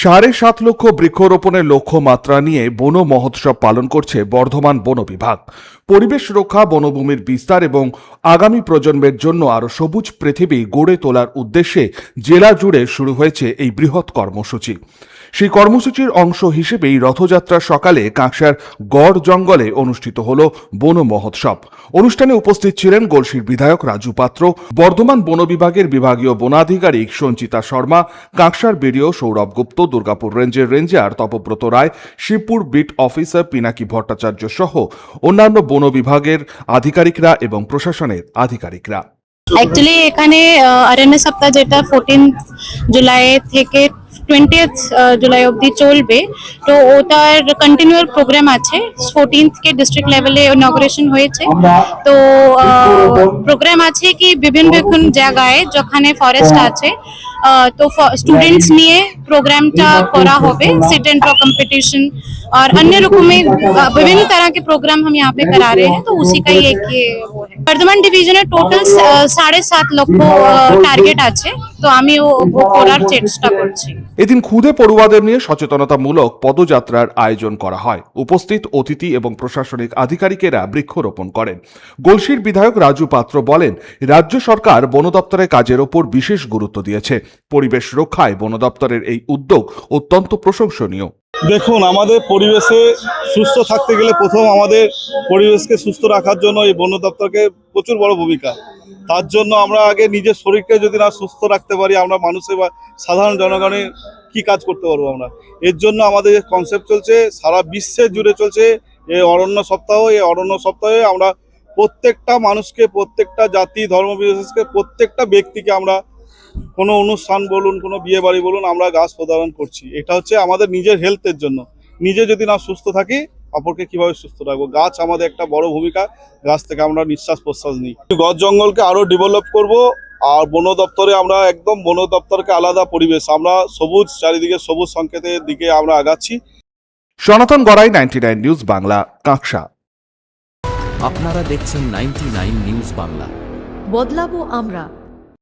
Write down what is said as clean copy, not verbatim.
৭.৫ লক্ষ বৃক্ষরোপণের লক্ষ্যমাত্রা নিয়ে বন মহোৎসব পালন করছে বর্ধমান বন বিভাগ। পরিবেশ রক্ষা, বনভূমির বিস্তার এবং আগামী প্রজন্মের জন্য আরও সবুজ পৃথিবী গড়ে তোলার উদ্দেশ্যে জেলা জুড়ে শুরু হয়েছে এই বৃহৎ কর্মসূচি। সেই কর্মসূচির অংশ হিসেবেই রথযাত্রার সকালে কাঁকসার গড় জঙ্গলে অনুষ্ঠিত হল বন মহোৎসব। অনুষ্ঠানে উপস্থিত ছিলেন গলসির বিধায়ক রাজু পাত্র, বর্ধমান বন বিভাগের বিভাগীয় বনাধিকারিক সঞ্চিতা শর্মা, কাঁকসার বিডিও সৌরভ গুপ্ত, দুর্গাপুর রেঞ্জের রেঞ্জার তপব্রত রায়, শিবপুর বিট অফিসার পিনাকি ভট্টাচার্য সহ অন্যান্য বন বিভাগের আধিকারিকরা এবং প্রশাসনের আধিকারিকরা। অ্যাকচুয়ালি এখানে অরণ্য সপ্তাহ যেটা 14 জুলাই থেকে 20th জুলাই অবধি চলবে, তো ওটার কন্টিনিউয়ার প্রোগ্রাম আছে। 14th কে ডিস্ট্রিক্ট লেভেলে ইনঅগ্রেশন হয়েছে, তো প্রোগ্রাম আছে কি বিভিন্ন জায়গায় যেখানে ফরেস্ট আছে, तो स्टूडेंट्स निये प्रोग्रामটা करा होबे, सिट एंड ड्रॉ कंपटीशन और अन्य रकमें विभिन्न तरह के प्रोग्राम हम यहाँ पे करा रहे हैं। तो उसी का ही एक ये वो है। बर्धमान डिवीजन टोटल 7.5 লক্ষ টার্গেট আছে, তো আমি ও করার চেষ্টা করছি। এদিন খুদে পড়ুয়াদের নিয়ে সচেতনতামূলক পদযাত্রার আয়োজন করা হয়। উপস্থিত অতিথি এবং প্রশাসনিক আধিকারিকেরা বৃক্ষরোপণ করেন। গলসির বিধায়ক রাজু পাত্র বলেন, রাজ্য সরকার বন দপ্তরের কাজের ওপর বিশেষ গুরুত্ব দিয়েছে। পরিবেশ রক্ষায় বন দপ্তরের এই উদ্যোগ অত্যন্ত প্রশংসনীয়। দেখুন, আমাদের পরিবেশে সুস্থ থাকতে গেলে প্রথম আমাদের পরিবেশকে সুস্থ রাখার জন্য এই বন দপ্তরকে প্রচুর বড় ভূমিকা। তার জন্য আমরা আগে নিজের শরীরকে যদি না সুস্থ রাখতে পারি, আমরা মানুষের বা সাধারণ জনগণের কি কাজ করতে পারবো আমরা। এর জন্য আমাদের কনসেপ্ট চলছে, সারা বিশ্বে জুড়ে চলছে এই অরণ্য সপ্তাহ। এই অরণ্য সপ্তাহে আমরা প্রত্যেকটা মানুষকে, প্রত্যেকটা জাতি ধর্ম বিশেষকে, প্রত্যেকটা ব্যক্তিকে আমরা কোনো অনুষ্ঠান বলুন, কোনো বিয়ে বাড়ি বলুন, আমরা গাছ প্রদান করছি। এটা হচ্ছে আমাদের নিজের হেলথের জন্য। নিজে যদি না সুস্থ থাকি, অপরকে কিভাবে সুস্থ রাখবো। গাছ আমাদের একটা বড় ভূমিকা, গাছ থেকে আমরা নিঃশ্বাস প্রশ্বাস নিই। গছ জঙ্গলকে আরো ডেভেলপ করব। আর বন দপ্তরে আমরা একদম বন দপ্তরকে আলাদা পরিবেশ, আমরা সবুজ, চারিদিকে সবুজ সংকেতের দিকে আমরা আগাচ্ছি। সনাতন গড়াই, 99 নিউজ বাংলা, কাঁকসা। আপনারা দেখছেন 99 নিউজ বাংলা। বদলাবো আমরা।